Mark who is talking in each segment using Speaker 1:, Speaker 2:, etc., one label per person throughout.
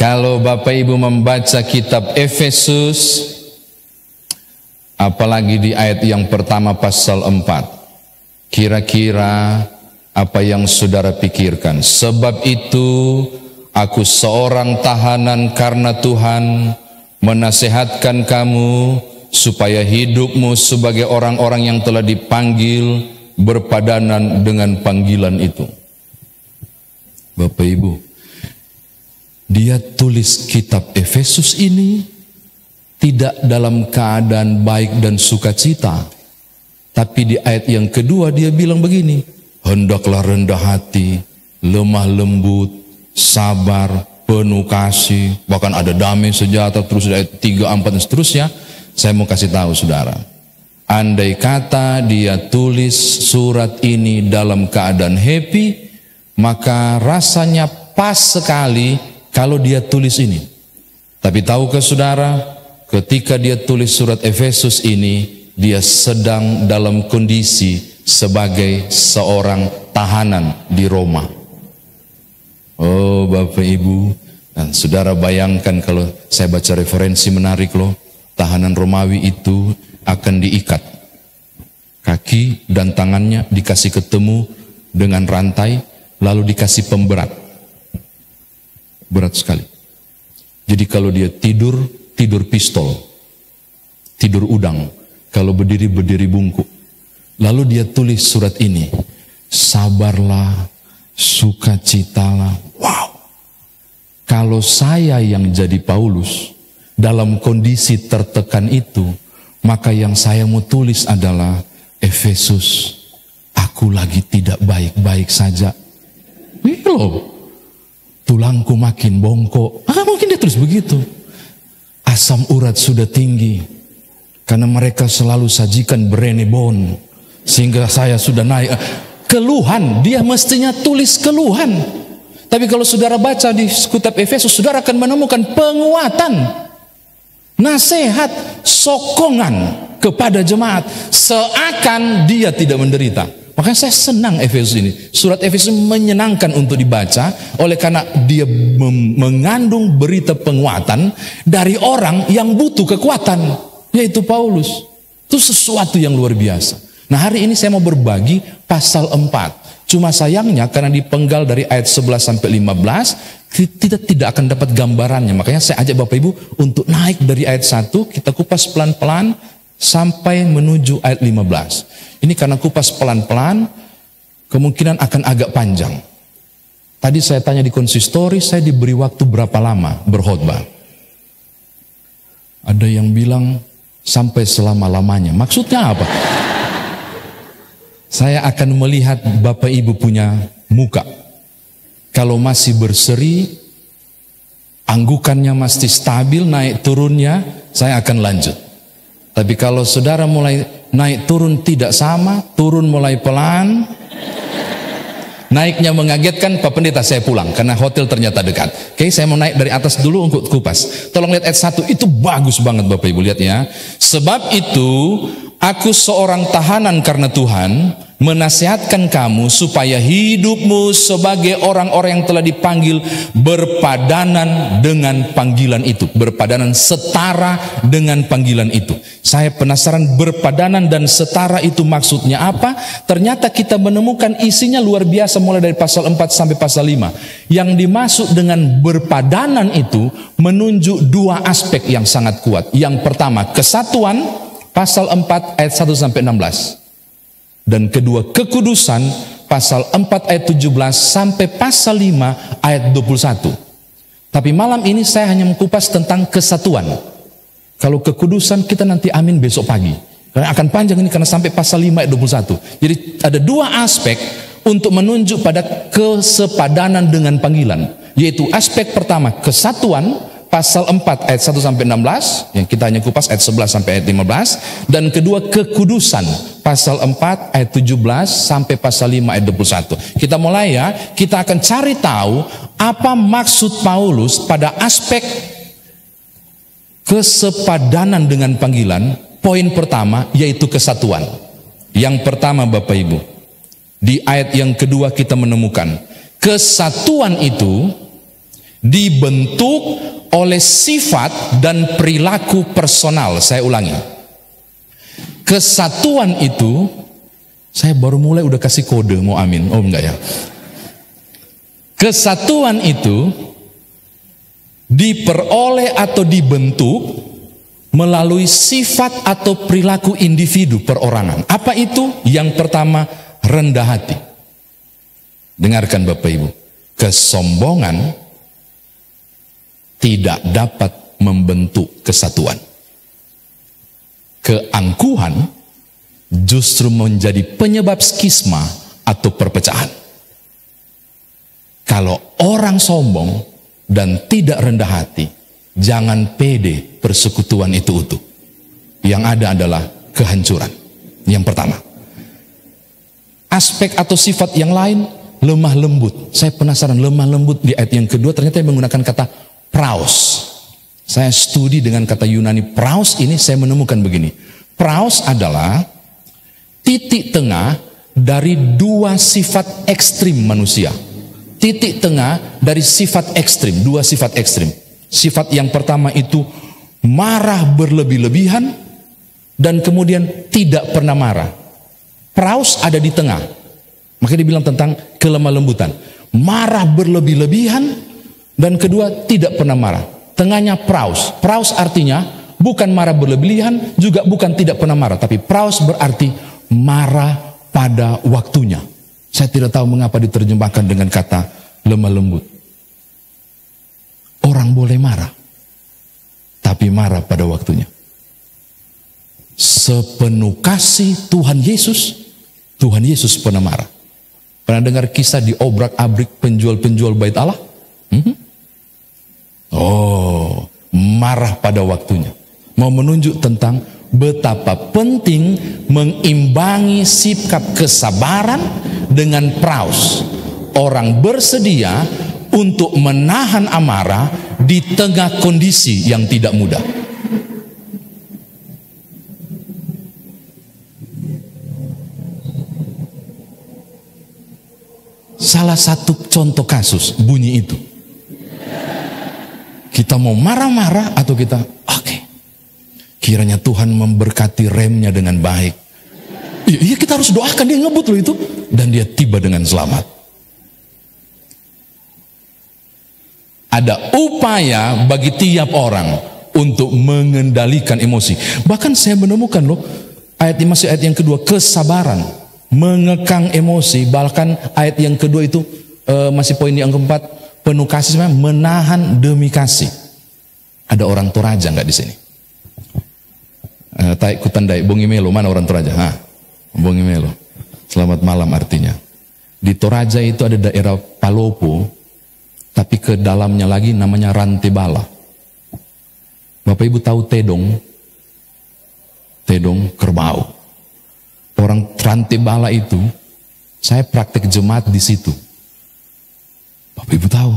Speaker 1: Kalau Bapak Ibu membaca kitab Efesus, apalagi di ayat yang pertama pasal 4, kira-kira apa yang saudara pikirkan? Sebab itu aku seorang tahanan karena Tuhan menasehatkan kamu supaya hidupmu sebagai orang-orang yang telah dipanggil berpadanan dengan panggilan itu. Bapak Ibu, dia tulis kitab Efesus ini tidak dalam keadaan baik dan sukacita. Tapi di ayat yang kedua dia bilang begini, hendaklah rendah hati, lemah lembut, sabar, penuh kasih, bahkan ada damai sejahtera, terus ayat 3, 4 dan seterusnya. Saya mau kasih tahu saudara, andai kata dia tulis surat ini dalam keadaan happy, maka rasanya pas sekali kalau dia tulis ini. Tapi tahukah saudara, ketika dia tulis surat Efesus ini, dia sedang dalam kondisi sebagai seorang tahanan di Roma. Oh Bapak Ibu, dan saudara bayangkan kalau saya baca referensi menarik loh, tahanan Romawi itu akan diikat. Kaki dan tangannya dikasih ketemu dengan rantai, lalu dikasih pemberat. Berat sekali. Jadi kalau dia tidur, tidur pistol, tidur udang. Kalau berdiri, berdiri bungkuk. Lalu dia tulis surat ini, sabarlah, sukacitalah. Wow. Kalau saya yang jadi Paulus, dalam kondisi tertekan itu, maka yang saya mau tulis adalah Efesus, aku lagi tidak baik-baik saja. Loh, tulangku makin bongkok. Mungkin dia tulis begitu. Asam urat sudah tinggi, karena mereka selalu sajikan brenebon, sehingga saya sudah naik. Keluhan, dia mestinya tulis keluhan. Tapi kalau saudara baca di kitab Efesus, saudara akan menemukan penguatan, nasihat, sokongan kepada jemaat, seakan dia tidak menderita. Makanya saya senang Efesus ini. Surat Efesus menyenangkan untuk dibaca, oleh karena dia mengandung berita penguatan dari orang yang butuh kekuatan, yaitu Paulus. Itu sesuatu yang luar biasa. Nah hari ini saya mau berbagi pasal 4. Cuma sayangnya karena dipenggal dari ayat 11 sampai 15, kita tidak akan dapat gambarannya. Makanya saya ajak Bapak Ibu untuk naik dari ayat 1, kita kupas pelan-pelan sampai menuju ayat 15. Ini karena kupas pelan-pelan, kemungkinan akan agak panjang. Tadi saya tanya di konsistori, saya diberi waktu berapa lama berkhotbah. Ada yang bilang sampai selama-lamanya. Maksudnya apa? Saya akan melihat Bapak Ibu punya muka. Kalau masih berseri, anggukannya masih stabil, naik turunnya, saya akan lanjut. Tapi kalau saudara mulai naik turun tidak sama, turun mulai pelan, naiknya mengagetkan, Pak Pendeta saya pulang karena hotel ternyata dekat. Oke, saya mau naik dari atas dulu untuk kupas. Tolong lihat ayat 1, itu bagus banget Bapak Ibu, lihat ya. Sebab itu aku seorang tahanan karena Tuhan menasihatkan kamu supaya hidupmu sebagai orang-orang yang telah dipanggil berpadanan dengan panggilan itu, berpadanan setara dengan panggilan itu. Saya penasaran berpadanan dan setara itu maksudnya apa? Ternyata kita menemukan isinya luar biasa mulai dari pasal 4 sampai pasal 5. Yang dimaksud dengan berpadanan itu menunjuk dua aspek yang sangat kuat. Yang pertama kesatuan, pasal 4 ayat 1 sampai 16. Dan kedua kekudusan, pasal 4 ayat 17 sampai pasal 5 ayat 21. Tapi malam ini saya hanya mengupas tentang kesatuan. Kalau kekudusan kita nanti amin besok pagi, karena akan panjang ini karena sampai pasal 5 ayat 21. Jadi ada dua aspek untuk menunjuk pada kesepadanan dengan panggilan, yaitu aspek pertama kesatuan, pasal 4 ayat 1 sampai 16, yang kita hanya kupas ayat 11 sampai ayat 15, dan kedua kekudusan, pasal 4 ayat 17 sampai pasal 5 ayat 21. Kita mulai ya, kita akan cari tahu apa maksud Paulus pada aspek kesepadanan dengan panggilan. Poin pertama yaitu kesatuan. Yang pertama Bapak Ibu, di ayat yang kedua kita menemukan kesatuan itu Dibentuk oleh sifat dan perilaku personal. Saya ulangi. Kesatuan itu, saya baru mulai udah kasih kode, mau amin? Oh enggak ya. Kesatuan itu diperoleh atau dibentuk melalui sifat atau perilaku individu perorangan. Apa itu? Yang pertama, rendah hati. Dengarkan Bapak Ibu, kesombongan tidak dapat membentuk kesatuan. Keangkuhan justru menjadi penyebab skisma atau perpecahan. Kalau orang sombong dan tidak rendah hati, jangan pede persekutuan itu utuh. Yang ada adalah kehancuran. Yang pertama. Aspek atau sifat yang lain, lemah lembut. Saya penasaran, lemah lembut di ayat yang kedua ternyata menggunakan kata praus. Saya studi dengan kata Yunani praus ini, saya menemukan begini. Praus adalah titik tengah dari dua sifat ekstrim manusia. Titik tengah dari sifat ekstrim, dua sifat ekstrim. Sifat yang pertama itu marah berlebih-lebihan dan kemudian tidak pernah marah. Praus ada di tengah. Makanya dibilang tentang kelemah lembutan. Marah berlebih-lebihan dan kedua tidak pernah marah. Tengahnya praus. Praus artinya bukan marah berlebihan, juga bukan tidak pernah marah. Tapi praus berarti marah pada waktunya. Saya tidak tahu mengapa diterjemahkan dengan kata lemah lembut. Orang boleh marah, tapi marah pada waktunya. Sepenuh kasih Tuhan Yesus pernah marah. Pernah dengar kisah di obrak-abrik penjual-penjual bait Allah? Oh, marah pada waktunya. Mau menunjuk tentang betapa penting mengimbangi sikap kesabaran dengan praus. Orang bersedia untuk menahan amarah di tengah kondisi yang tidak mudah. Salah satu contoh kasus bunyi itu. Kita mau marah-marah atau kita oke. Kiranya Tuhan memberkati remnya dengan baik. Iya, kita harus doakan dia ngebut loh itu dan dia tiba dengan selamat. Ada upaya bagi tiap orang untuk mengendalikan emosi. Bahkan saya menemukan loh ayat ini masih ayat yang kedua, kesabaran, mengekang emosi. Bahkan ayat yang kedua itu masih poin yang keempat, penuh kasih, menahan demi kasih. Ada orang Toraja nggak di sini? Taik kutandai, Bongi Melo, mana orang Toraja? Bongi Melo. Selamat malam artinya. Di Toraja itu ada daerah Palopo, tapi ke dalamnya lagi namanya Rantebala. Bapak Ibu tahu Tedong? Tedong kerbau. Orang Rantebala itu, saya praktek jemaat di situ. Bapak Ibu tahu?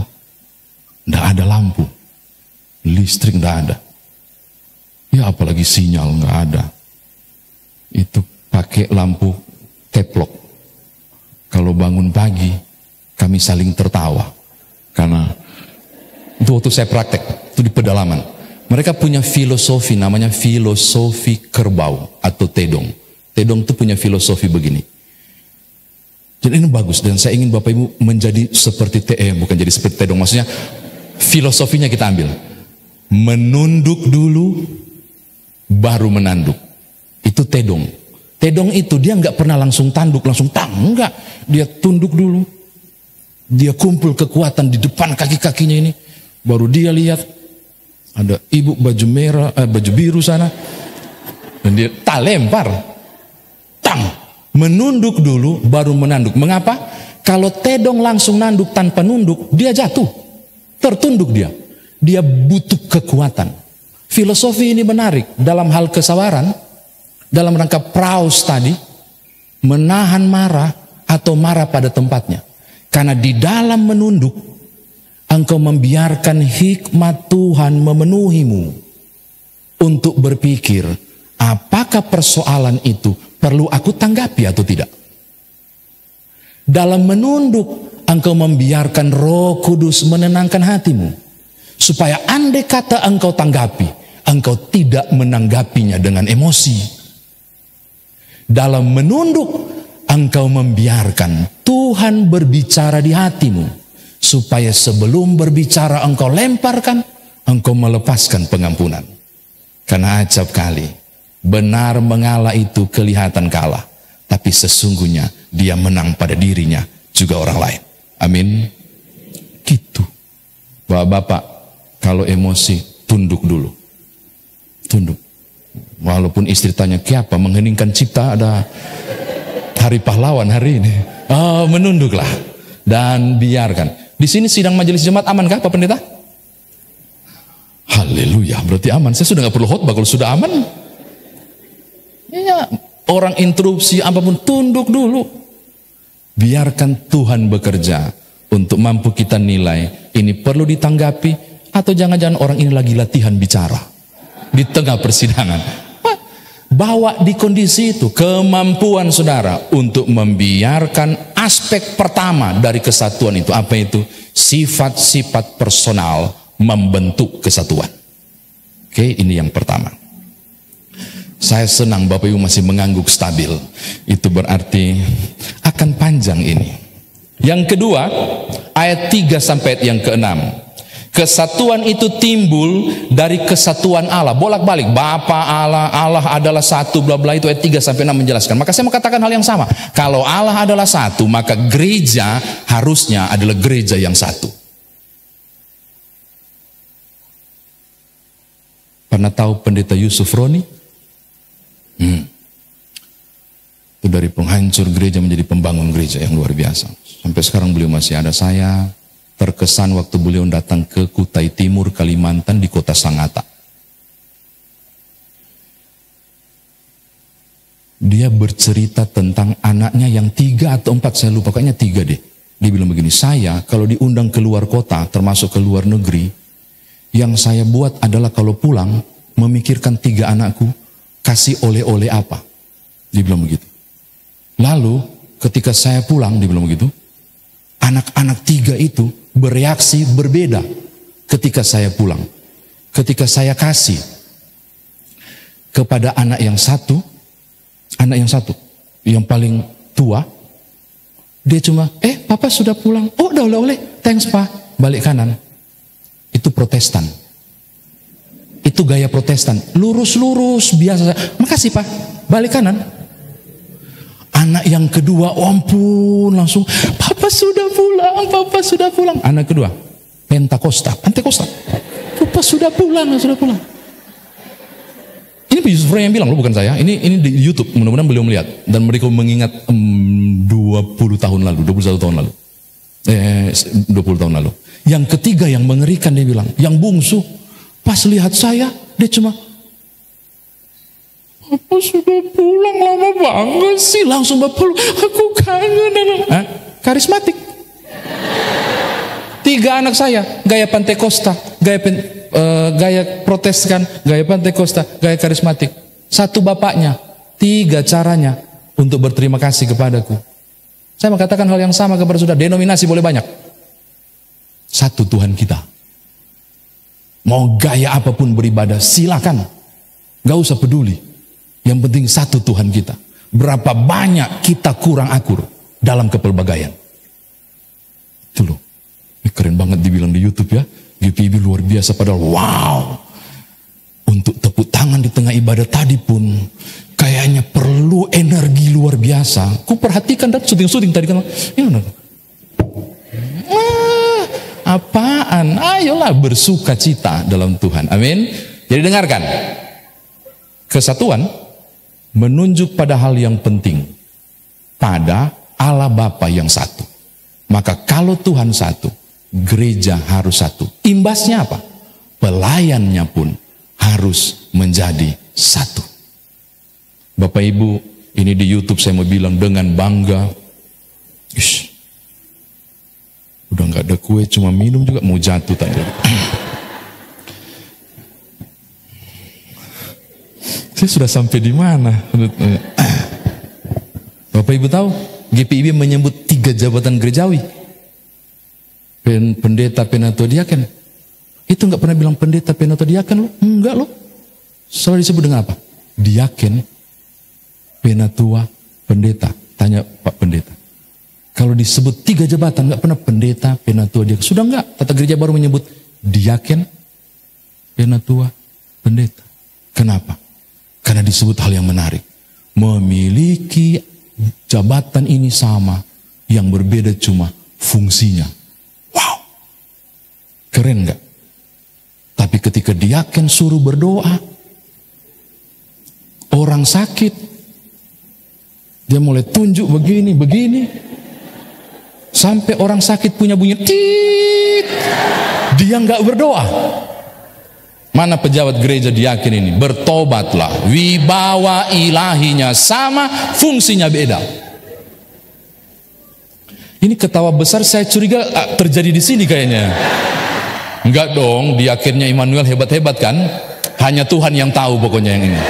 Speaker 1: Tidak ada lampu, listrik tidak ada. Ya apalagi sinyal nggak ada. Itu pakai lampu teplok. Kalau bangun pagi, kami saling tertawa. Karena itu waktu saya praktek, itu di pedalaman. Mereka punya filosofi, namanya filosofi kerbau atau tedong. Tedong itu punya filosofi begini. Jadi ini bagus dan saya ingin Bapak Ibu menjadi seperti bukan jadi seperti tedong. Maksudnya filosofinya kita ambil. Menunduk dulu, baru menanduk. Itu tedong. Tedong itu dia nggak pernah langsung tanduk, langsung enggak. Dia tunduk dulu. Dia kumpul kekuatan di depan kaki-kakinya ini. Baru dia lihat ada ibu baju merah, baju biru sana. Dan dia lempar. Menunduk dulu baru menanduk. Mengapa? Kalau tedong langsung nanduk tanpa nunduk, dia jatuh. Tertunduk dia. Dia butuh kekuatan. Filosofi ini menarik dalam hal kesabaran, dalam rangka praus tadi, menahan marah atau marah pada tempatnya. Karena di dalam menunduk, engkau membiarkan hikmat Tuhan memenuhimu untuk berpikir, apakah persoalan itu perlu aku tanggapi atau tidak. Dalam menunduk, engkau membiarkan Roh Kudus menenangkan hatimu. Supaya andai kata engkau tanggapi, engkau tidak menanggapinya dengan emosi. Dalam menunduk, engkau membiarkan Tuhan berbicara di hatimu. Supaya sebelum berbicara engkau lemparkan, engkau melepaskan pengampunan. Karena acap kali, benar mengalah itu kelihatan kalah. Tapi sesungguhnya dia menang pada dirinya juga orang lain. Amin. Gitu. Bapak-bapak, kalau emosi tunduk dulu. Tunduk. Walaupun istri tanya, "Kenapa mengheningkan cipta, ada hari pahlawan hari ini?" Oh, menunduklah dan biarkan. Di sini sidang majelis jemaat amankah Pak Pendeta? Haleluya, berarti aman. Saya sudah nggak perlu khotbah kalau sudah aman. Ya, orang interupsi apapun tunduk dulu. Biarkan Tuhan bekerja untuk mampu kita nilai ini perlu ditanggapi atau jangan-jangan orang ini lagi latihan bicara di tengah persidangan. Bawa di kondisi itu kemampuan saudara untuk membiarkan aspek pertama dari kesatuan itu. Apa itu? Sifat-sifat personal membentuk kesatuan. Oke, ini yang pertama. Saya senang Bapak Ibu masih mengangguk stabil. Itu berarti akan panjang ini. Yang kedua, ayat 3 sampai ayat yang ke-6. Kesatuan itu timbul dari kesatuan Allah. Bolak-balik, Bapa Allah, Allah adalah satu, bla bla, itu ayat 3 sampai 6 menjelaskan. Maka saya mau katakan hal yang sama. Kalau Allah adalah satu, maka gereja harusnya adalah gereja yang satu. Pernah tahu Pendeta Yusuf Roni? Itu dari penghancur gereja menjadi pembangun gereja yang luar biasa. Sampai sekarang beliau masih ada. Saya terkesan waktu beliau datang ke Kutai Timur, Kalimantan di kota Sangatta. Dia bercerita tentang anaknya yang 3 atau 4, saya lupa, kayaknya 3 deh. Dia bilang begini, saya kalau diundang keluar kota, termasuk ke luar negeri, yang saya buat adalah kalau pulang, memikirkan 3 anakku, kasih oleh-oleh apa. Dia bilang begitu. Lalu ketika saya pulang, dia bilang begitu, anak-anak 3 itu bereaksi berbeda ketika saya pulang. Ketika saya kasih kepada anak yang satu, yang paling tua, dia cuma, papa sudah pulang, oh udah oleh-oleh, thanks pak, balik kanan. Itu Protestan. Itu gaya Protestan. Lurus-lurus, biasa. Makasih pak, balik kanan. Anak yang kedua, oh ampun, langsung, papa sudah pulang, papa sudah pulang. Anak kedua, Pentakosta. Papa sudah pulang. Ini Yusuf yang bilang, loh bukan saya. Ini di YouTube, mudah-mudahan beliau melihat. Dan mereka mengingat 20 tahun lalu, 21 tahun lalu. 20 tahun lalu. Yang ketiga yang mengerikan, dia bilang, yang bungsu, pas lihat saya, dia cuma, Papa sudah pulang lama banget sih, langsung bapak, aku kangen. Karismatik. 3 anak saya, gaya Pantekosta, gaya Protestan, gaya Pantekosta, gaya karismatik. 1 bapaknya, 3 caranya untuk berterima kasih kepadaku. Saya mengatakan hal yang sama kepada saudara, denominasi boleh banyak. 1 Tuhan kita. Mau gaya apapun beribadah, silakan. Gak usah peduli. Yang penting 1 Tuhan kita. Berapa banyak kita kurang akur dalam kepelbagaian. Itu loh. Ini keren banget dibilang di YouTube ya. GPIB luar biasa, padahal wow. Untuk tepuk tangan di tengah ibadah tadi pun kayaknya perlu energi luar biasa. Ku perhatikan dan syuting tadi kan. Apaan? Ayolah bersuka cita dalam Tuhan. Amin. Jadi dengarkan. Kesatuan menunjuk pada hal yang penting. Pada Allah Bapa yang satu. Maka kalau Tuhan satu, gereja harus satu. Imbasnya apa? Pelayannya pun harus menjadi satu. Bapak Ibu, ini di YouTube saya mau bilang dengan bangga. Udah nggak ada kue, cuma minum juga mau jatuh tadi. Saya sudah sampai di mana? Bapak Ibu tahu, GPIB menyebut 3 jabatan gerejawi. pendeta, penatua, diaken. Itu nggak pernah bilang pendeta, penatua, diaken lo? Enggak lo. Selalu disebut dengan apa? Diaken, penatua, pendeta. Tanya Pak Pendeta. Kalau disebut 3 jabatan, nggak pernah pendeta, penatua, diaken. Sudah enggak? Tata gereja baru menyebut diaken, penatua, pendeta. Kenapa? Karena disebut hal yang menarik. Memiliki jabatan ini sama, yang berbeda cuma fungsinya. Wow, keren nggak? Tapi ketika diaken suruh berdoa, orang sakit, dia mulai tunjuk begini, sampai orang sakit punya bunyi tit, dia nggak berdoa. Mana pejabat gereja diaken ini? Bertobatlah, wibawa ilahinya sama, fungsinya beda. Ini ketawa besar, saya curiga terjadi di sini kayaknya. Enggak dong, diakennya Immanuel hebat-hebat kan? Hanya Tuhan yang tahu pokoknya yang ini.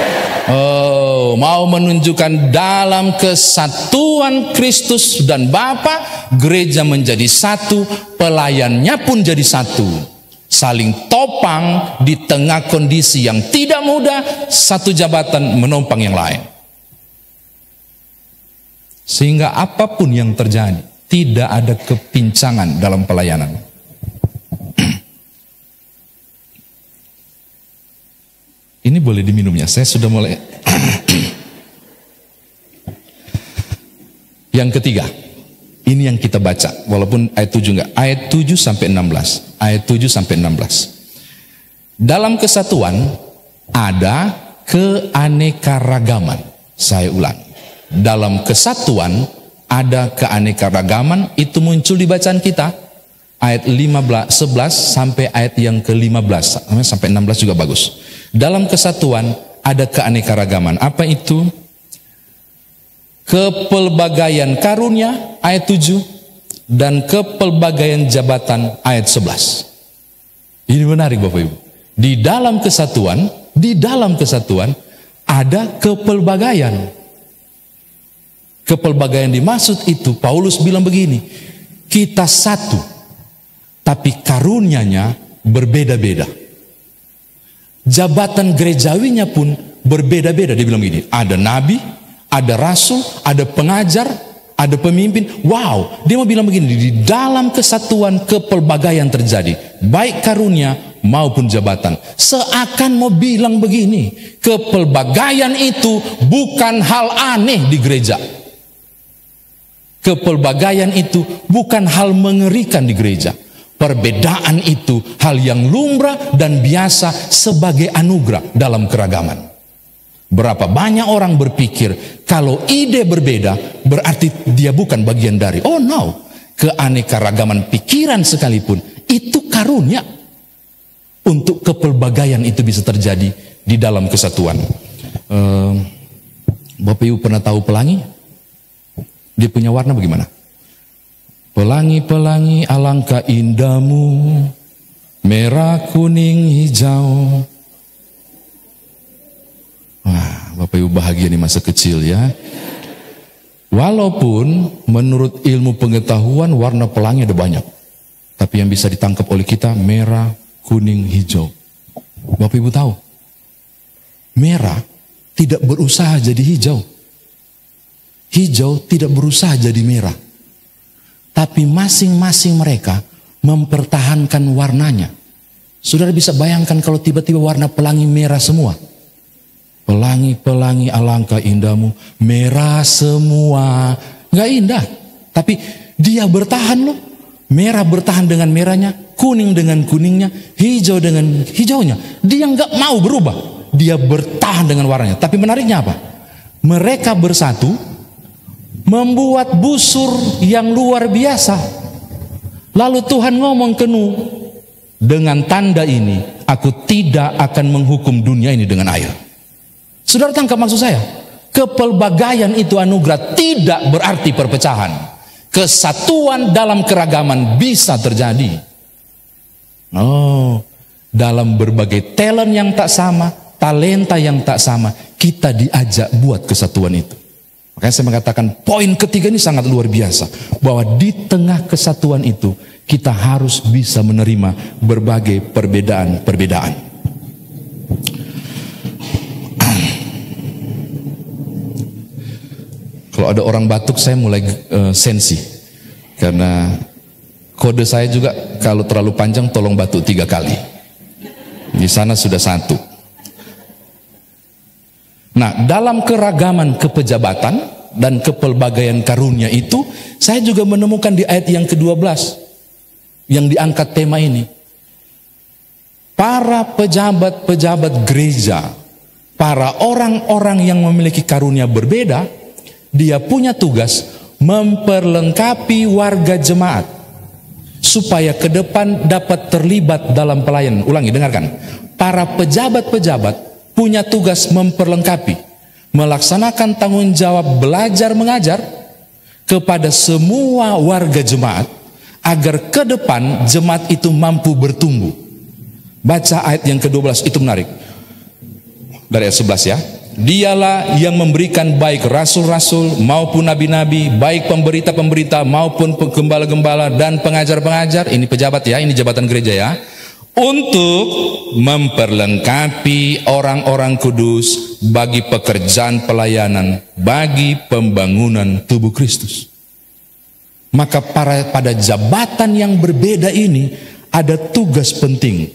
Speaker 1: Oh, mau menunjukkan dalam kesatuan Kristus dan Bapa, gereja menjadi satu, pelayannya pun jadi satu. Saling topang di tengah kondisi yang tidak mudah, satu jabatan menumpang yang lain. Sehingga apapun yang terjadi, tidak ada kepincangan dalam pelayanan. Ini boleh diminum ya, saya sudah mulai. Yang ketiga, ini yang kita baca, walaupun ayat 7 enggak, ayat 7 sampai 16. Ayat 7 sampai 16. Dalam kesatuan ada keanekaragaman. Saya ulang. Dalam kesatuan ada keanekaragaman, itu muncul di bacaan kita. Ayat 11 sampai ayat yang ke-15. Sampai 16 juga bagus. Dalam kesatuan ada keanekaragaman. Apa itu? Kepelbagaian karunia ayat 7 dan kepelbagaian jabatan ayat 11. Ini menarik Bapak Ibu. Di dalam kesatuan ada kepelbagaian. Kepelbagaian dimaksud itu, Paulus bilang begini, kita satu, tapi karunianya berbeda-beda. Jabatan gerejawinya pun berbeda-beda. Dia bilang begini, ada nabi, ada rasul, ada pengajar, ada pemimpin. Wow, dia mau bilang begini, di dalam kesatuan kepelbagaian terjadi, baik karunia maupun jabatan. Seakan mau bilang begini, kepelbagaian itu bukan hal aneh di gereja. Kepelbagaian itu bukan hal mengerikan di gereja. Perbedaan itu hal yang lumrah dan biasa sebagai anugerah dalam keragaman. Berapa banyak orang berpikir kalau ide berbeda berarti dia bukan bagian dari. Oh no, keanekaragaman pikiran sekalipun itu karunia untuk kepelbagaian itu bisa terjadi di dalam kesatuan. Bapak Ibu pernah tahu pelangi? Dia punya warna bagaimana? Pelangi-pelangi alangkah indahmu, merah, kuning, hijau. Wah, Bapak Ibu bahagia di masa kecil ya. Walaupun menurut ilmu pengetahuan warna pelangi ada banyak, tapi yang bisa ditangkap oleh kita merah, kuning, hijau. Bapak Ibu tahu, merah tidak berusaha jadi hijau. Hijau tidak berusaha jadi merah. Tapi masing-masing mereka mempertahankan warnanya. Saudara bisa bayangkan kalau tiba-tiba warna pelangi merah semua. Pelangi-pelangi alangkah indahmu, merah semua. Nggak indah. Tapi dia bertahan loh. Merah bertahan dengan merahnya, kuning dengan kuningnya, hijau dengan hijaunya. Dia nggak mau berubah. Dia bertahan dengan warnanya. Tapi menariknya apa? Mereka bersatu membuat busur yang luar biasa. Lalu Tuhan ngomong ke Nuh, dengan tanda ini aku tidak akan menghukum dunia ini dengan air. Saudara tangkap maksud saya? Kepelbagaian itu anugerah, tidak berarti perpecahan. Kesatuan dalam keragaman bisa terjadi. Oh, dalam berbagai talent yang tak sama, talenta yang tak sama, kita diajak buat kesatuan itu. Makanya saya mengatakan poin ketiga ini sangat luar biasa. Bahwa di tengah kesatuan itu kita harus bisa menerima berbagai perbedaan-perbedaan. Kalau ada orang batuk saya mulai sensi. Karena kode saya juga kalau terlalu panjang tolong batuk 3 kali. Di sana sudah 1. Nah, dalam keragaman kepejabatan dan kepelbagaian karunia itu, saya juga menemukan di ayat yang ke-12 yang diangkat tema ini. Para pejabat-pejabat gereja, para orang-orang yang memiliki karunia berbeda, dia punya tugas memperlengkapi warga jemaat supaya ke depan dapat terlibat dalam pelayanan. Ulangi, dengarkan. Para pejabat-pejabat punya tugas memperlengkapi, melaksanakan tanggung jawab belajar mengajar kepada semua warga jemaat agar ke depan jemaat itu mampu bertumbuh. Baca ayat yang ke-12 itu menarik. Dari ayat 11 ya. Dialah yang memberikan baik rasul-rasul maupun nabi-nabi, baik pemberita-pemberita maupun gembala-gembala dan pengajar-pengajar. Ini pejabat ya, ini jabatan gereja ya. Untuk memperlengkapi orang-orang kudus bagi pekerjaan pelayanan, bagi pembangunan tubuh Kristus. Maka pada jabatan yang berbeda ini ada tugas penting,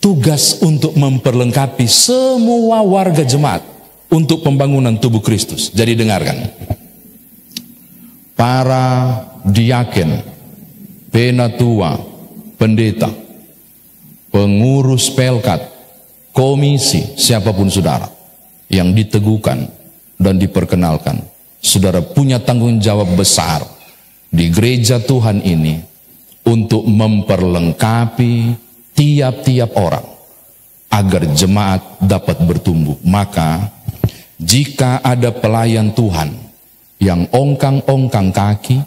Speaker 1: tugas untuk memperlengkapi semua warga jemaat untuk pembangunan tubuh Kristus. Jadi dengarkan, para diaken, penatua, pendeta, pengurus pelkat, komisi, siapapun saudara yang diteguhkan dan diperkenalkan, saudara punya tanggung jawab besar di gereja Tuhan ini untuk memperlengkapi tiap-tiap orang agar jemaat dapat bertumbuh. Maka jika ada pelayan Tuhan yang ongkang-ongkang kaki,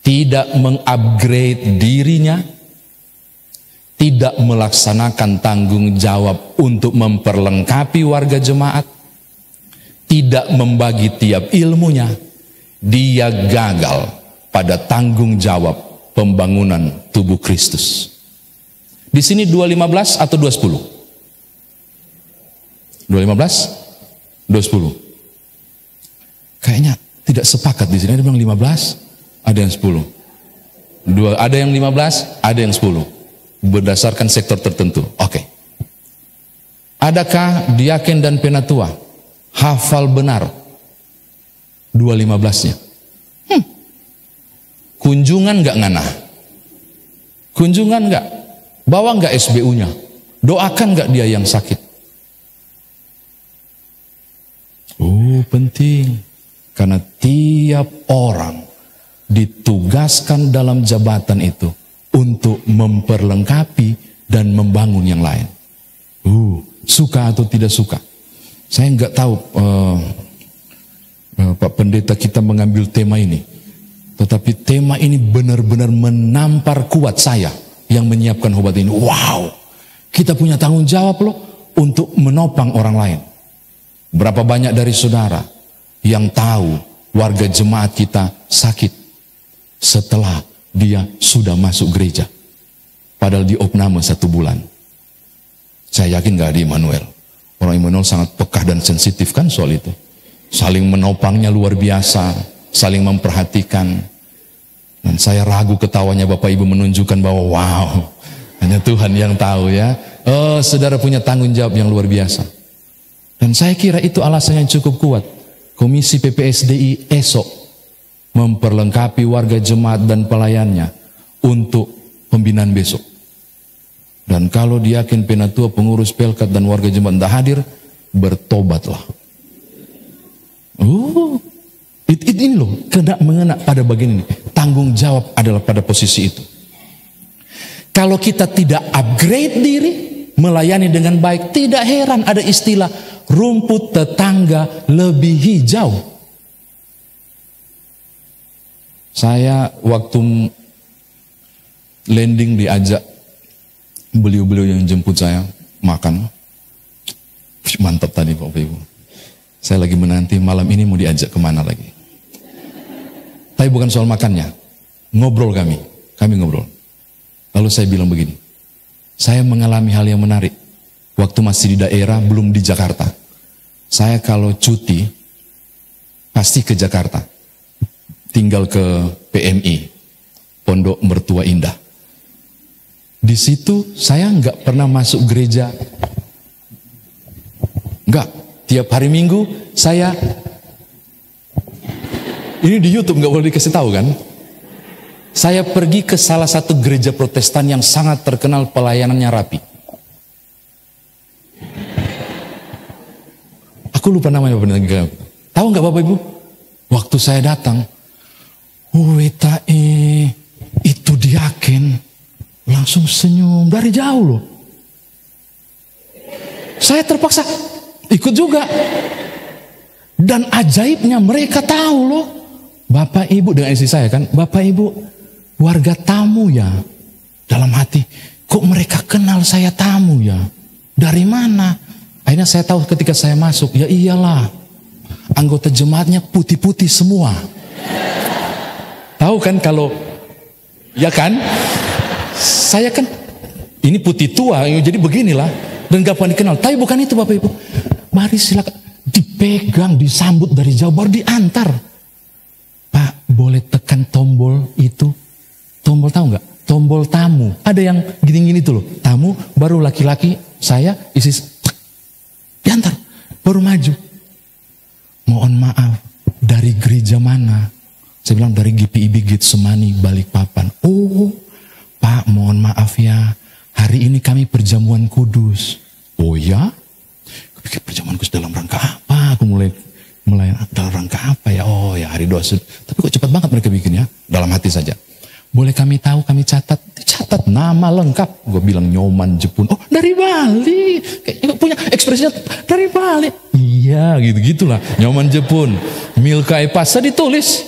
Speaker 1: tidak mengupgrade dirinya, tidak melaksanakan tanggung jawab untuk memperlengkapi warga jemaat, tidak membagi tiap ilmunya, dia gagal pada tanggung jawab pembangunan tubuh Kristus. Di sini 2:15 atau 2:10? 2:15? 2:10? Kayaknya tidak sepakat di sini. Ada yang 15, ada yang 10. Ada yang 15, ada yang 10. Berdasarkan sektor tertentu. Oke. Adakah diaken dan penatua hafal benar 2:15-nya? Kunjungan nggak nganah? Kunjungan nggak? Bawa nggak SBU-nya? Doakan nggak dia yang sakit? Oh, penting. Karena tiap orang ditugaskan dalam jabatan itu untuk memperlengkapi dan membangun yang lain. Suka atau tidak suka? Saya nggak tahu Pak Pendeta kita mengambil tema ini. Tetapi tema ini benar-benar menampar kuat saya yang menyiapkan khotbah ini. Wow, kita punya tanggung jawab loh untuk menopang orang lain. Berapa banyak dari saudara yang tahu warga jemaat kita sakit setelah dia sudah masuk gereja, padahal di opname 1 bulan. Saya yakin gak ada Immanuel. Orang Immanuel sangat peka dan sensitif kan soal itu. Saling menopangnya luar biasa, saling memperhatikan. Dan saya ragu ketawanya Bapak Ibu menunjukkan bahwa wow, hanya Tuhan yang tahu ya. Oh, saudara punya tanggung jawab yang luar biasa. Dan saya kira itu alasan yang cukup kuat. Komisi PPSDI esok memperlengkapi warga jemaat dan pelayannya untuk pembinaan besok. Dan kalau diaken, penatua, pengurus pelkat dan warga jemaat tidak hadir, bertobatlah. Ini loh, kena mengena pada bagian ini. Tanggung jawab adalah pada posisi itu. Kalau kita tidak upgrade diri, melayani dengan baik, tidak heran ada istilah rumput tetangga lebih hijau. Saya waktu landing diajak beliau-beliau yang jemput saya makan. Mantap tadi Bapak Ibu. Saya lagi menanti malam ini mau diajak kemana lagi. Tapi bukan soal makannya. Ngobrol kami ngobrol. Lalu saya bilang begini, saya mengalami hal yang menarik. Waktu masih di daerah, belum di Jakarta. Saya kalau cuti, pasti ke Jakarta. Tinggal ke PMI, Pondok Mertua Indah. Di situ saya nggak pernah masuk gereja. Nggak, tiap hari Minggu saya, ini di YouTube nggak boleh dikasih tahu kan? Saya pergi ke salah satu gereja Protestan yang sangat terkenal pelayanannya rapi. Aku lupa namanya Bapak. Tahu nggak Bapak Ibu? Waktu saya datang, itu diaken langsung senyum dari jauh loh. Saya terpaksa ikut juga. Dan ajaibnya mereka tahu loh. Bapak Ibu, dengan istri saya kan, Bapak Ibu warga tamu ya. Dalam hati, kok mereka kenal saya tamu ya? Dari mana? Akhirnya saya tahu ketika saya masuk, ya iyalah, anggota jemaatnya putih-putih semua. Tahu kan kalau, ya kan? Saya kan, ini putih tua, jadi beginilah. Dan gampang dikenal. Tapi bukan itu Bapak Ibu. Mari silakan, dipegang, disambut dari jauh, baru diantar. Pak, boleh tekan tombol itu? Tombol tahu nggak? Tombol tamu. Ada yang gini-gini tuh loh. Tamu, baru laki-laki, saya, isi, diantar, baru maju. Mohon maaf, dari gereja mana? Saya bilang dari GPIB Getsemani Balikpapan. Oh, Pak, mohon maaf ya. Hari ini kami perjamuan kudus. Oh ya? Aku pikir perjamuan kudus dalam rangka apa? Aku mulai dalam rangka apa ya? Oh ya, hari doa. Tapi kok cepat banget mereka bikin ya? Dalam hati saja. Boleh kami tahu, kami catat. Catat nama lengkap. Gue bilang Nyoman Jepun. Oh, dari Bali. Kayaknya punya ekspresinya dari Bali. Iya, gitu-gitulah. Nyoman Jepun. Milka Epasa ditulis.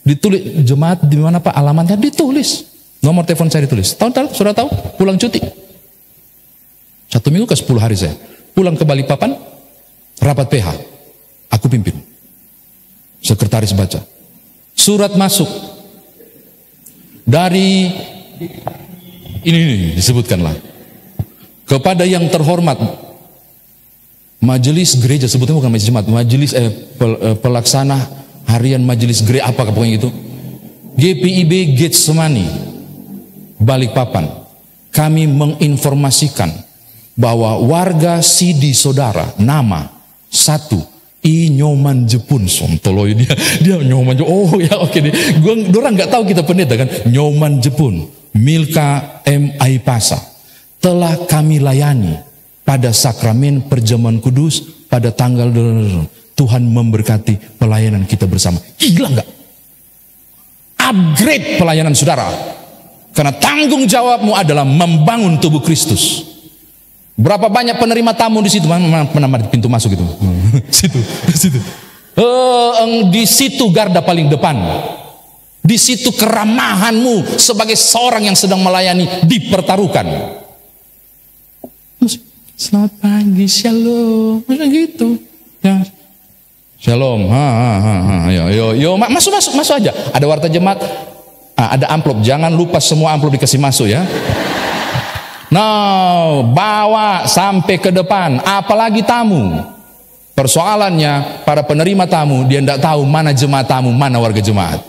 Speaker 1: Ditulis jemaat di mana Pak? Alamatnya ditulis. Nomor telepon saya ditulis. Tahu, sudah tahu? Pulang cuti. 1 minggu ke 10 hari saya. Pulang ke Balikpapan, rapat PH. Aku pimpin. Sekretaris baca. Surat masuk. Dari ini disebutkanlah. Kepada yang terhormat majelis gereja, sebutnya bukan majelis jemaat, majelis pelaksana harian majelis gereja apa pokoknya itu. GPIB Getsemani Balikpapan. Kami menginformasikan bahwa warga Sidi Saudara nama 1 Nyoman Jepun, sontolo dia Nyoman Jepun. Oh ya oke deh. Orang nggak tahu kita pendeta kan. Nyoman Jepun, Milka M. Aipasa telah kami layani pada sakramen perjamuan kudus pada tanggal. Tuhan memberkati pelayanan kita bersama. Gila nggak? Upgrade pelayanan saudara. Karena tanggung jawabmu adalah membangun tubuh Kristus. Berapa banyak penerima tamu di situ? Mana di pintu masuk itu? Situ. Di situ garda paling depan. Di situ keramahanmu sebagai seorang yang sedang melayani dipertaruhkan. Selamat pagi, shalom, gitu. Ya. Shalom, yo, masuk aja. Ada warta jemaat, ada amplop. Jangan lupa semua amplop dikasih masuk ya. Nah, bawa sampai ke depan, apalagi tamu. Persoalannya, para penerima tamu, dia tidak tahu mana jemaat tamu, mana warga jemaat.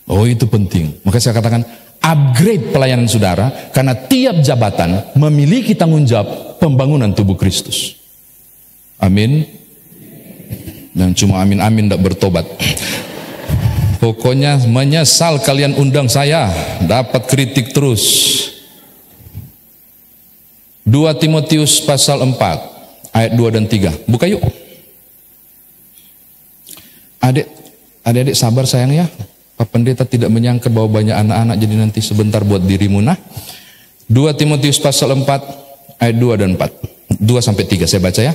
Speaker 1: Oh, itu penting. Maka saya katakan, upgrade pelayanan saudara, karena tiap jabatan memiliki tanggung jawab pembangunan tubuh Kristus. Amin. Dan cuma amin-amin tidak bertobat. Pokoknya menyesal kalian undang saya, dapat kritik terus. 2 Timotius pasal 4 ayat 2 dan 3. Buka yuk. Adik-adik sabar sayang ya. Pak Pendeta tidak menyangka bahwa banyak anak-anak, jadi nanti sebentar buat dirimu. Nah, 2 Timotius pasal 4 ayat 2 dan 4. 2 sampai 3 saya baca ya.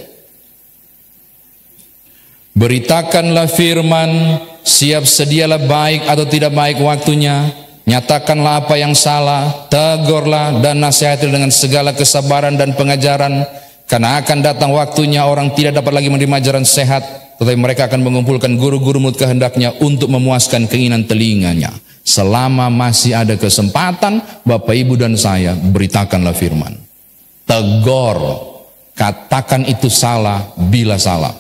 Speaker 1: Beritakanlah firman, siap sedialah baik atau tidak baik waktunya, nyatakanlah apa yang salah, tegurlah dan nasihatilah dengan segala kesabaran dan pengajaran. Karena akan datang waktunya orang tidak dapat lagi menerima ajaran sehat, tetapi mereka akan mengumpulkan guru-guru menurut kehendaknya untuk memuaskan keinginan telinganya. Selama masih ada kesempatan, Bapak, Ibu, dan saya, beritakanlah firman. Tegur, katakan itu salah bila salah.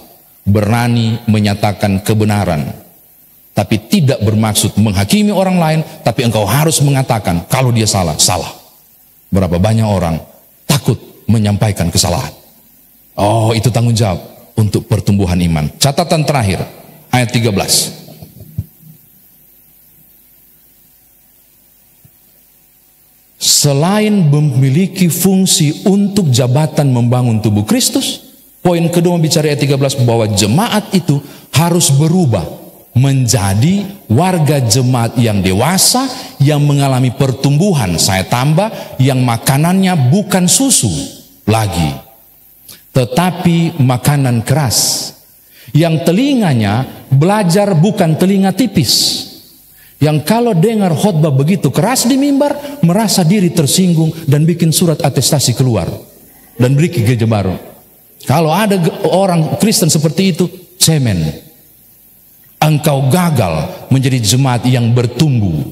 Speaker 1: Berani menyatakan kebenaran. Tapi tidak bermaksud menghakimi orang lain, tapi engkau harus mengatakan kalau dia salah, salah. Berapa banyak orang takut menyampaikan kesalahan. Oh, itu tanggung jawab untuk pertumbuhan iman. Catatan terakhir, ayat 13. Selain memiliki fungsi untuk jabatan membangun tubuh Kristus, poin kedua bicara ayat 13 bahwa jemaat itu harus berubah menjadi warga jemaat yang dewasa, yang mengalami pertumbuhan. Saya tambah, yang makanannya bukan susu lagi, tetapi makanan keras. Yang telinganya belajar bukan telinga tipis, yang kalau dengar khotbah begitu keras di mimbar, merasa diri tersinggung dan bikin surat atestasi keluar dan beri ke gereja baru. Kalau ada orang Kristen seperti itu, cemen. Engkau gagal menjadi jemaat yang bertumbuh.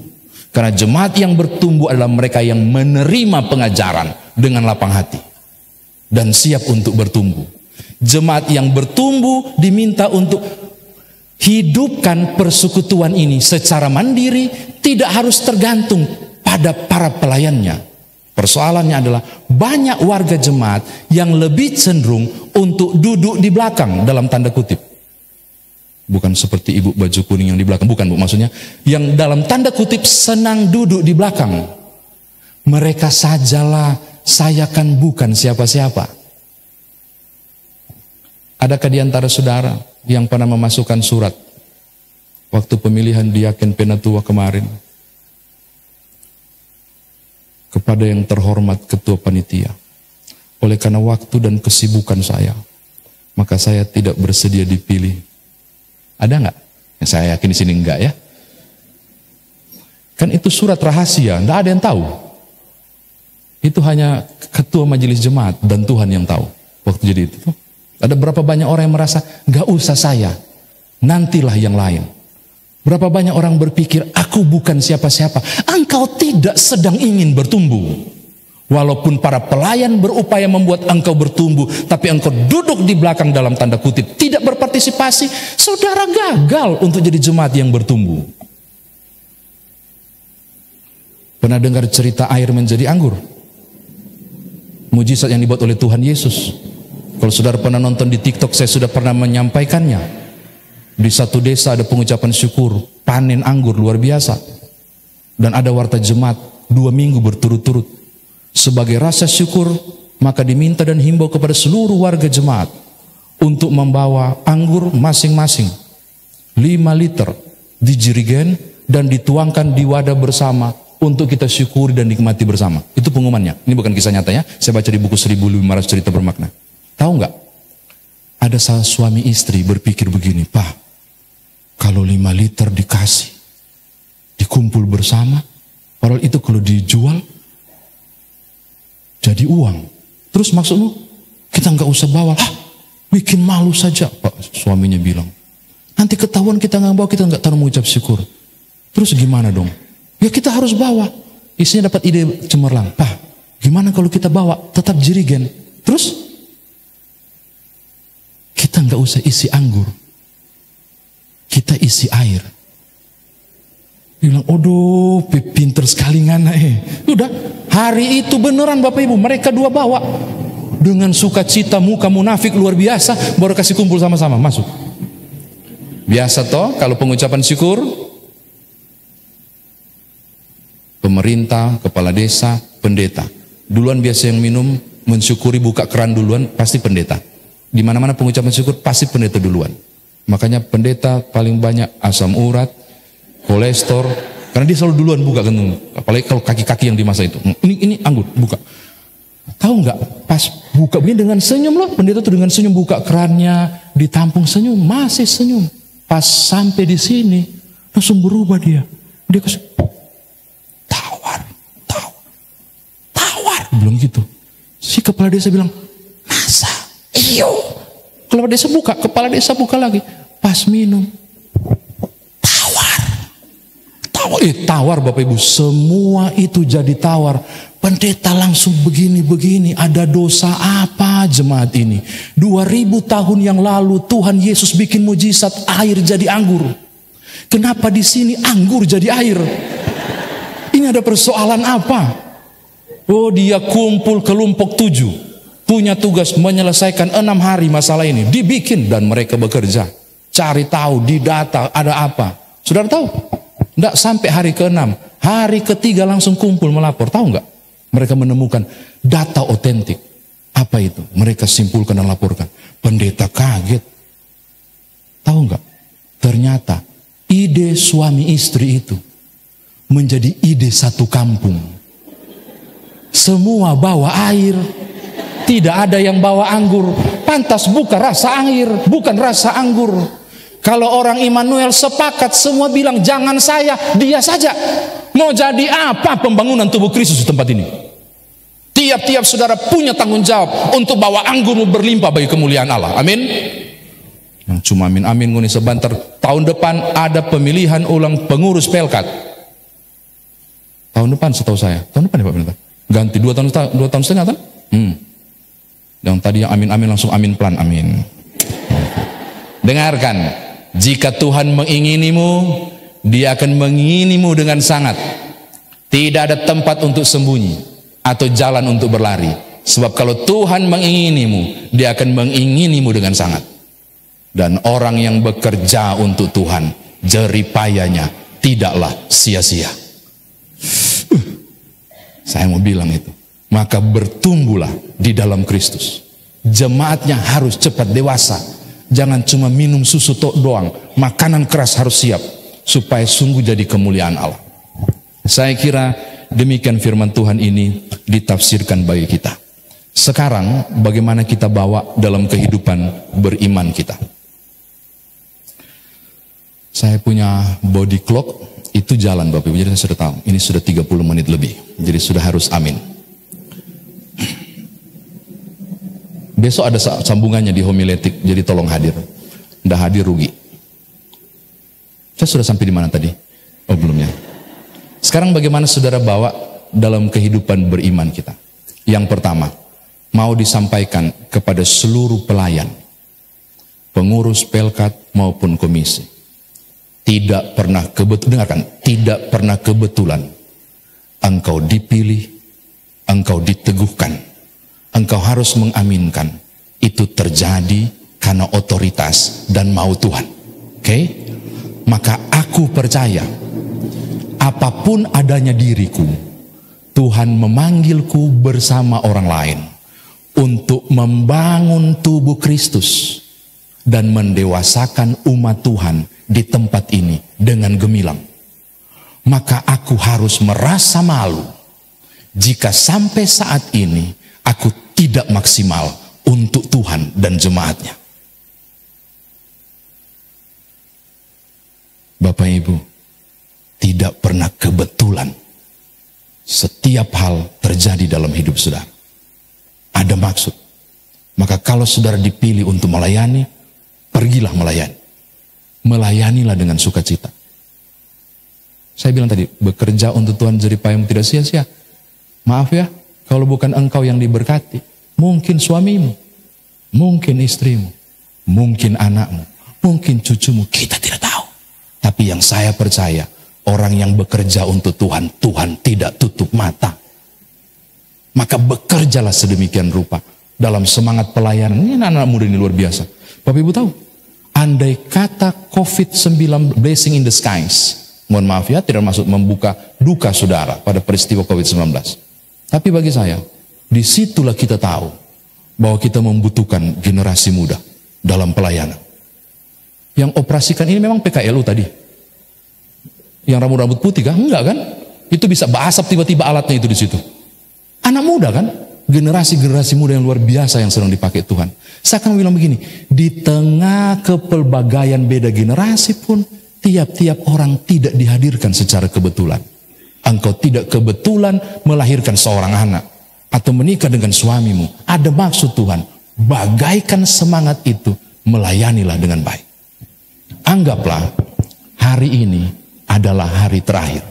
Speaker 1: Karena jemaat yang bertumbuh adalah mereka yang menerima pengajaran dengan lapang hati dan siap untuk bertumbuh. Jemaat yang bertumbuh diminta untuk hidupkan persekutuan ini secara mandiri, tidak harus tergantung pada para pelayannya. Persoalannya adalah banyak warga jemaat yang lebih cenderung untuk duduk di belakang, dalam tanda kutip. Bukan seperti ibu baju kuning yang di belakang, bukan Bu, maksudnya yang dalam tanda kutip senang duduk di belakang. Mereka sajalah, saya kan bukan siapa-siapa. Adakah di antara saudara yang pernah memasukkan surat waktu pemilihan diaken penatua kemarin kepada yang terhormat ketua panitia? Oleh karena waktu dan kesibukan saya, maka saya tidak bersedia dipilih. Ada nggak? Yang saya yakin di sini enggak ya. Kan itu surat rahasia, enggak ada yang tahu. Itu hanya ketua majelis jemaat dan Tuhan yang tahu. Waktu jadi itu, ada berapa banyak orang yang merasa enggak usah saya, nantilah yang lain. Berapa banyak orang berpikir aku bukan siapa-siapa. Engkau tidak sedang ingin bertumbuh. Walaupun para pelayan berupaya membuat engkau bertumbuh, tapi engkau duduk di belakang dalam tanda kutip, tidak berpartisipasi, saudara gagal untuk jadi jemaat yang bertumbuh. Pernah dengar cerita air menjadi anggur? Mujizat yang dibuat oleh Tuhan Yesus. Kalau saudara pernah nonton di TikTok, saya sudah pernah menyampaikannya. Di satu desa ada pengucapan syukur, panen anggur luar biasa. Dan ada warta jemaat 2 minggu berturut-turut. Sebagai rasa syukur, maka diminta dan himbau kepada seluruh warga jemaat untuk membawa anggur masing-masing 5 liter di jerigen dan dituangkan di wadah bersama untuk kita syukuri dan nikmati bersama. Itu pengumumannya. Ini bukan kisah nyata ya. Saya baca di buku 1500 cerita bermakna. Tahu nggak? Ada salah suami istri berpikir begini, Pak, kalau 5 liter dikasih, dikumpul bersama, padahal itu kalau dijual jadi uang. Terus maksudmu kita nggak usah bawa? Bikin malu saja, Pak, suaminya bilang. Nanti ketahuan kita nggak bawa, kita nggak tahu mengucap syukur. Terus gimana dong? Ya kita harus bawa. Istrinya dapat ide cemerlang, Pak, gimana kalau kita bawa tetap jerigen? Terus kita nggak usah isi anggur, kita isi air. Bilang, aduh, pinter sekali ngana Udah, hari itu beneran Bapak Ibu, mereka 2 bawa. Dengan sukacita, muka munafik luar biasa, baru kasih kumpul sama-sama, masuk. Biasa toh, kalau pengucapan syukur, pemerintah, kepala desa, pendeta. Duluan biasa yang minum, mensyukuri, buka keran duluan, pasti pendeta. Di mana-mana pengucapan syukur, pasti pendeta duluan. Makanya pendeta paling banyak asam urat, kolesterol, karena dia selalu duluan buka kentung. Apalagi kalau kaki-kaki yang di masa itu. Ini anggur, buka. Tahu nggak? Pas buka begini dengan senyum loh, pendeta tuh dengan senyum buka kerannya, ditampung senyum, masih senyum. Pas sampai di sini, langsung berubah dia. Dia kasih tawar, belum gitu. Si kepala desa bilang, masa Iyo. Kalau desa buka, kepala desa buka lagi. Pas minum. Tawar Bapak Ibu. Semua itu jadi tawar. Pendeta langsung begini-begini. Ada dosa apa jemaat ini? 2000 tahun yang lalu Tuhan Yesus bikin mujizat air jadi anggur. Kenapa di sini anggur jadi air? Ini ada persoalan apa? Oh, dia kumpul kelompok 7. Punya tugas menyelesaikan 6 hari masalah ini. Dibikin dan mereka bekerja. Cari tahu, didata ada apa. Saudara tahu? Tidak sampai hari ke-6. Hari ke-3 langsung kumpul melapor. Tahu nggak? Mereka menemukan data otentik. Apa itu? Mereka simpulkan dan laporkan. Pendeta kaget. Tahu nggak? Ternyata ide suami istri itu menjadi ide satu kampung. Semua bawa air. Tidak ada yang bawa anggur. Pantas bukan rasa air, bukan rasa anggur. Kalau orang Immanuel sepakat semua bilang jangan saya, dia saja. Mau jadi apa pembangunan tubuh Kristus di tempat ini? Tiap-tiap saudara punya tanggung jawab untuk bawa anggurmu berlimpah bagi kemuliaan Allah. Amin. Yang cuma amin nguni sebentar. Tahun depan ada pemilihan ulang pengurus Pelkat. Tahun depan setahu saya. Tahun depan ya Pak Pendeta. Ganti 2 tahun setengah kan? Yang tadi yang amin langsung amin pelan amin. Dengarkan. Jika Tuhan menginginimu, Dia akan menginginimu dengan sangat. Tidak ada tempat untuk sembunyi atau jalan untuk berlari. Sebab kalau Tuhan menginginimu, Dia akan menginginimu dengan sangat. Dan orang yang bekerja untuk Tuhan, jeripayanya tidaklah sia-sia. Saya mau bilang itu. Maka bertumbuhlah di dalam Kristus. Jemaatnya harus cepat dewasa. Jangan cuma minum susu doang. Makanan keras harus siap. Supaya sungguh jadi kemuliaan Allah. Saya kira demikian firman Tuhan ini ditafsirkan bagi kita. Sekarang bagaimana kita bawa dalam kehidupan beriman kita. Saya punya body clock. Itu jalan Bapak Ibu. Jadi saya sudah tahu. Ini sudah 30 menit lebih. Jadi sudah harus amin. Besok ada sambungannya di homiletik, jadi tolong hadir. Nggak hadir rugi. Saya sudah sampai di mana tadi? Oh belum ya. Sekarang bagaimana saudara bawa dalam kehidupan beriman kita? Yang pertama, mau disampaikan kepada seluruh pelayan, pengurus Pelkat maupun komisi. Tidak pernah kebetulan engkau dipilih, engkau diteguhkan. Engkau harus mengaminkan itu terjadi karena otoritas dan mau Tuhan. Oke? Maka aku percaya apapun adanya diriku, Tuhan memanggilku bersama orang lain untuk membangun tubuh Kristus dan mendewasakan umat Tuhan di tempat ini dengan gemilang. Maka aku harus merasa malu jika sampai saat ini aku tidak maksimal untuk Tuhan dan jemaatnya. Bapak Ibu, tidak pernah kebetulan. Setiap hal terjadi dalam hidup saudara. Ada maksud. Maka kalau saudara dipilih untuk melayani, pergilah melayani. Melayanilah dengan sukacita. Saya bilang tadi, bekerja untuk Tuhan jeripayamu tidak sia-sia. Maaf ya, kalau bukan engkau yang diberkati, mungkin suamimu, mungkin istrimu, mungkin anakmu, mungkin cucumu, kita tidak tahu. Tapi yang saya percaya, orang yang bekerja untuk Tuhan, Tuhan tidak tutup mata. Maka bekerjalah sedemikian rupa dalam semangat pelayanan. Ini anak-anak muda ini luar biasa. Bapak Ibu tahu, andai kata COVID-19 blessing in the skies, mohon maaf ya, tidak maksud membuka duka saudara pada peristiwa COVID-19. Tapi bagi saya, disitulah kita tahu bahwa kita membutuhkan generasi muda dalam pelayanan. Yang operasikan ini memang PKLU tadi. Yang rambut-rambut putih kan? Enggak kan? Itu bisa basap tiba-tiba alatnya itu di situ. Anak muda kan? Generasi-generasi muda yang luar biasa yang sedang dipakai Tuhan. Saya akan bilang begini, di tengah kepelbagaian beda generasi pun, tiap-tiap orang tidak dihadirkan secara kebetulan. Engkau tidak kebetulan melahirkan seorang anak atau menikah dengan suamimu. Ada maksud Tuhan bagaikan semangat itu, melayanilah dengan baik. Anggaplah hari ini adalah hari terakhir.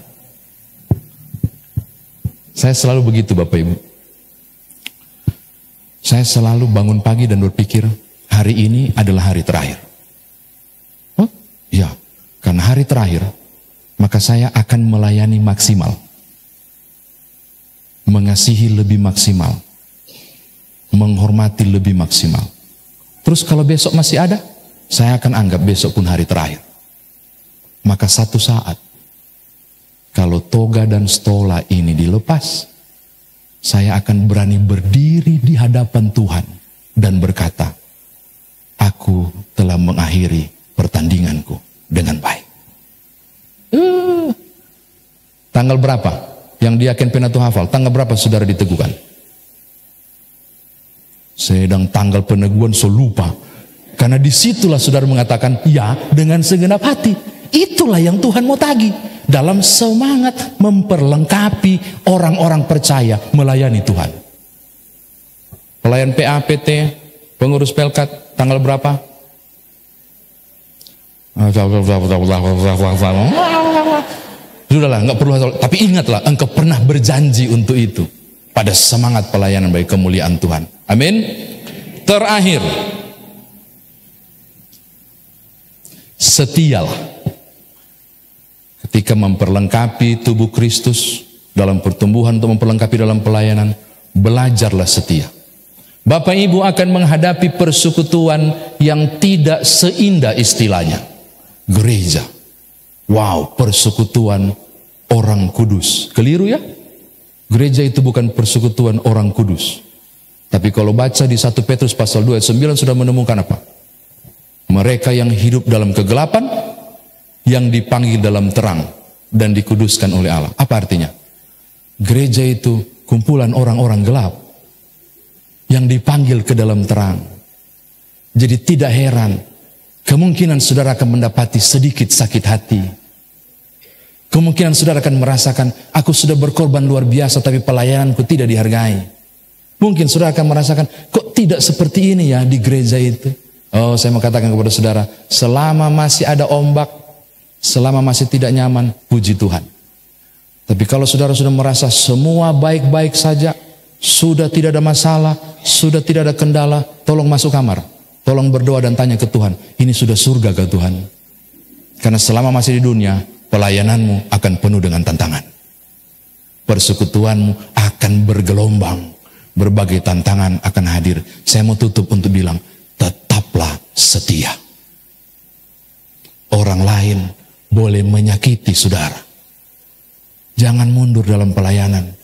Speaker 1: Saya selalu begitu Bapak Ibu. Saya selalu bangun pagi dan berpikir, hari ini adalah hari terakhir. Oh, ya, karena hari terakhir, maka saya akan melayani maksimal. Mengasihi lebih maksimal. Menghormati lebih maksimal. Terus kalau besok masih ada, saya akan anggap besok pun hari terakhir. Maka satu saat, kalau toga dan stola ini dilepas, saya akan berani berdiri di hadapan Tuhan dan berkata, aku telah mengakhiri pertandinganku dengan baik. Tanggal berapa? Yang diyakin penatu hafal, tanggal berapa saudara diteguhkan? Sedang tanggal peneguhan so lupa. Karena disitulah saudara mengatakan, ya dengan segenap hati. Itulah yang Tuhan mau tagih. Dalam semangat memperlengkapi orang-orang percaya melayani Tuhan. Pelayan PA-PT, pengurus Pelkat, tanggal berapa? Sudahlah, nggak perlu. Tapi ingatlah, engkau pernah berjanji untuk itu. Pada semangat pelayanan bagi kemuliaan Tuhan. Amin. Terakhir, setialah. Ketika memperlengkapi tubuh Kristus dalam pertumbuhan untuk memperlengkapi dalam pelayanan, belajarlah setia. Bapak Ibu akan menghadapi persekutuan yang tidak seindah istilahnya. Gereja. Wow, persekutuan orang kudus. Keliru ya? Gereja itu bukan persekutuan orang kudus. Tapi kalau baca di 1 Petrus pasal 2 ayat 9 sudah menemukan apa? Mereka yang hidup dalam kegelapan, yang dipanggil dalam terang dan dikuduskan oleh Allah. Apa artinya? Gereja itu kumpulan orang-orang gelap yang dipanggil ke dalam terang. Jadi tidak heran, kemungkinan saudara akan mendapati sedikit sakit hati. Kemungkinan saudara akan merasakan, aku sudah berkorban luar biasa tapi pelayananku tidak dihargai. Mungkin saudara akan merasakan, kok tidak seperti ini ya di gereja itu. Oh, saya mau katakan kepada saudara, selama masih ada ombak, selama masih tidak nyaman, puji Tuhan. Tapi kalau saudara sudah merasa semua baik-baik saja, sudah tidak ada masalah, sudah tidak ada kendala, tolong masuk kamar. Tolong berdoa dan tanya ke Tuhan, ini sudah surga ke Tuhan? Karena selama masih di dunia, pelayananmu akan penuh dengan tantangan. Persekutuanmu akan bergelombang. Berbagai tantangan akan hadir. Saya mau tutup untuk bilang, tetaplah setia. Orang lain boleh menyakiti saudara. Jangan mundur dalam pelayanan.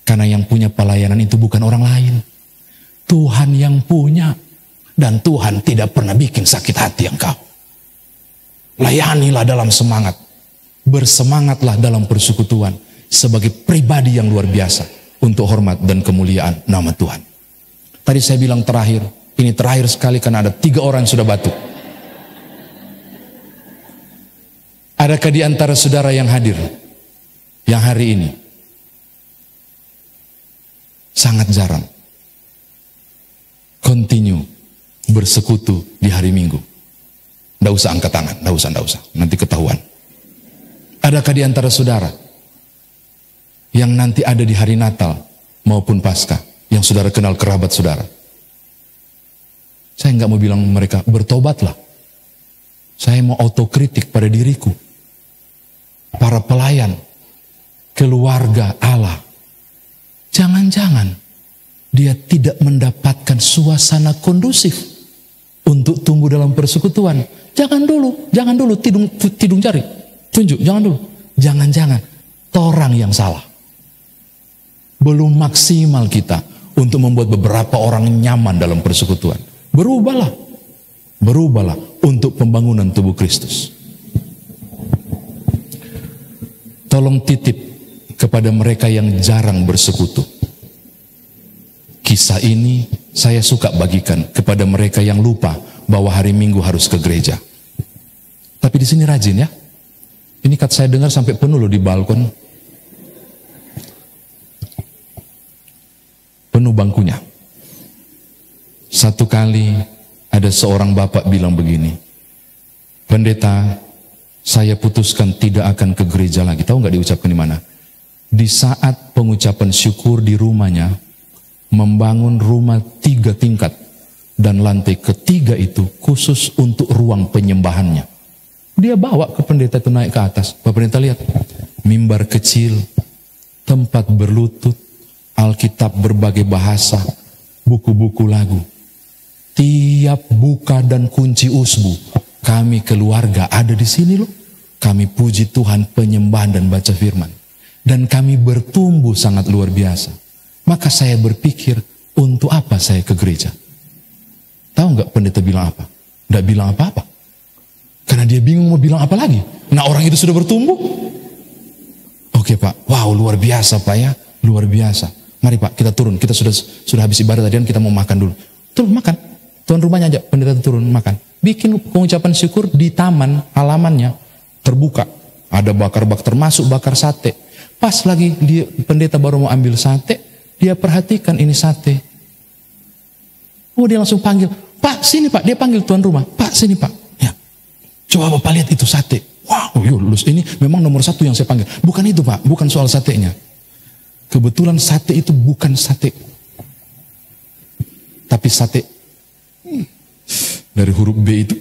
Speaker 1: Karena yang punya pelayanan itu bukan orang lain. Tuhan yang punya. Dan Tuhan tidak pernah bikin sakit hati engkau. Layanilah dalam semangat. Bersemangatlah dalam persekutuan. Sebagai pribadi yang luar biasa. Untuk hormat dan kemuliaan nama Tuhan. Tadi saya bilang terakhir. Ini terakhir sekali karena ada 3 orang yang sudah batuk. Adakah di antara saudara yang hadir? Yang hari ini? Sangat jarang. Continue bersekutu di hari Minggu. Nggak usah angkat tangan, nggak usah. Nanti ketahuan. Adakah di antara saudara yang nanti ada di hari Natal maupun Paskah, yang saudara kenal kerabat saudara? Saya nggak mau bilang mereka bertobatlah. Saya mau autokritik pada diriku. Para pelayan, keluarga Allah. Jangan-jangan dia tidak mendapatkan suasana kondusif untuk tumbuh dalam persekutuan. Jangan dulu tidung jari. Tunjuk, jangan dulu. Jangan-jangan torang yang salah. Belum maksimal kita untuk membuat beberapa orang nyaman dalam persekutuan. Berubahlah untuk pembangunan tubuh Kristus. Tolong titip kepada mereka yang jarang bersekutu. Kisah ini saya suka bagikan kepada mereka yang lupa bahwa hari Minggu harus ke gereja. Tapi di sini rajin ya. Ini kata saya dengar sampai penuh loh di balkon. Penuh bangkunya. 1 Satu kali ada seorang bapak bilang begini, pendeta, saya putuskan tidak akan ke gereja lagi. Tahu nggak diucapkan di mana? Di saat pengucapan syukur di rumahnya, membangun rumah 3 tingkat. Dan lantai ketiga itu khusus untuk ruang penyembahannya. Dia bawa ke pendeta itu naik ke atas. Bapak pendeta lihat, mimbar kecil, tempat berlutut, Alkitab berbagai bahasa, buku-buku lagu. Tiap buka dan kunci usbu, kami keluarga ada di sini loh. Kami puji Tuhan, penyembahan dan baca firman. Dan kami bertumbuh sangat luar biasa. Maka saya berpikir, untuk apa saya ke gereja? Tahu nggak pendeta bilang apa? Nggak bilang apa-apa. Karena dia bingung mau bilang apa lagi. Nah, orang itu sudah bertumbuh. Oke Pak, wow luar biasa Pak ya, luar biasa. Mari Pak, kita turun. Kita sudah habis ibadah tadi, kita mau makan dulu. Turun makan. Tuan rumahnya ajak pendeta turun makan. Bikin pengucapan syukur di taman halamannya terbuka. Ada bakar-bakar, termasuk bakar sate. Pas lagi pendeta baru mau ambil sate, dia perhatikan ini sate. Oh, dia langsung panggil, Pak sini Pak. Dia panggil tuan rumah, Pak sini Pak. Ya, coba Bapak lihat itu sate. Wow, lulus ini memang nomor 1 yang saya panggil. Bukan itu Pak, bukan soal satenya. Kebetulan sate itu bukan sate, tapi sate dari huruf B itu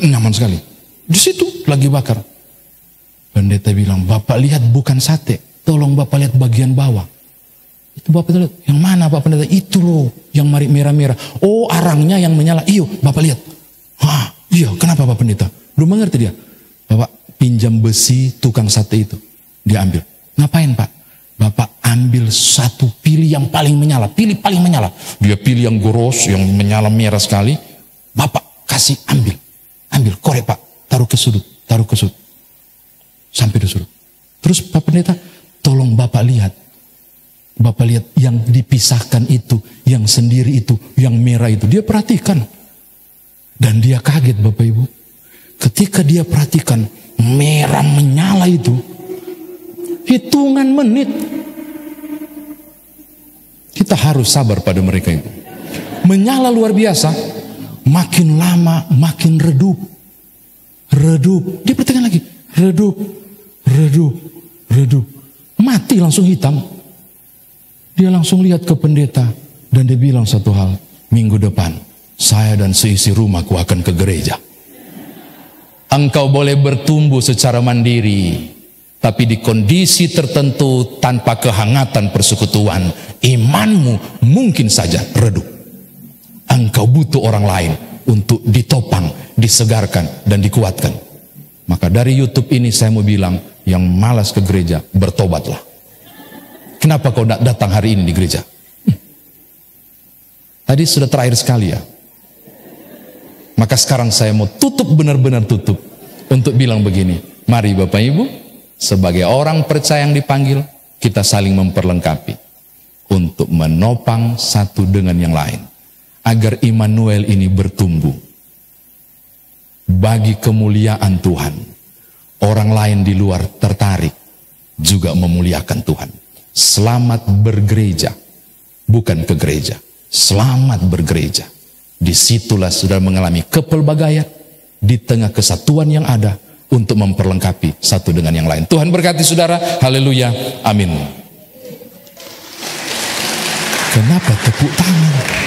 Speaker 1: nyaman sekali. Di situ lagi bakar. Pendeta bilang, Bapak lihat bukan sate, tolong Bapak lihat bagian bawah. Itu Bapak lihat, yang mana Pak pendeta? Itu loh, yang merah-merah. Oh, arangnya yang menyala. Iyo, Bapak lihat. Hah, iya, kenapa Pak pendeta? Belum mengerti dia. Bapak pinjam besi tukang sate itu. Dia ambil. Ngapain Pak? Bapak ambil satu, pilih yang paling menyala. Pilih paling menyala. Dia pilih yang goros, yang menyala merah sekali. Bapak kasih ambil. Ambil, korek Pak. Taruh ke sudut. Taruh ke sudut. Sampai di sudut. Terus Pak pendeta, tolong Bapak lihat. Bapak lihat yang dipisahkan itu, yang sendiri itu, yang merah itu. Dia perhatikan. Dan dia kaget Bapak Ibu. Ketika dia perhatikan merah menyala itu, hitungan menit. Kita harus sabar pada mereka itu. Menyala luar biasa. Makin lama makin redup. Redup. Dia perhatikan lagi. Redup. Redup. Redup. Mati langsung hitam. Dia langsung lihat ke pendeta dan dia bilang satu hal, minggu depan saya dan seisi rumahku akan ke gereja. Engkau boleh bertumbuh secara mandiri, tapi di kondisi tertentu tanpa kehangatan persekutuan, imanmu mungkin saja redup. Engkau butuh orang lain untuk ditopang, disegarkan dan dikuatkan. Maka dari YouTube ini saya mau bilang, yang malas ke gereja, bertobatlah. Kenapa kau tidak datang hari ini di gereja? Tadi sudah terakhir sekali ya. Maka sekarang saya mau tutup, benar-benar tutup. Untuk bilang begini, mari Bapak Ibu, sebagai orang percaya yang dipanggil, kita saling memperlengkapi. Untuk menopang satu dengan yang lain. Agar Immanuel ini bertumbuh. Bagi kemuliaan Tuhan. Orang lain di luar tertarik. Juga memuliakan Tuhan. Selamat bergereja, bukan ke gereja. Selamat bergereja. Disitulah sudah mengalami kepelbagaian di tengah kesatuan yang ada untuk memperlengkapi satu dengan yang lain. Tuhan berkati saudara. Haleluya. Amin. Kenapa tepuk tangan?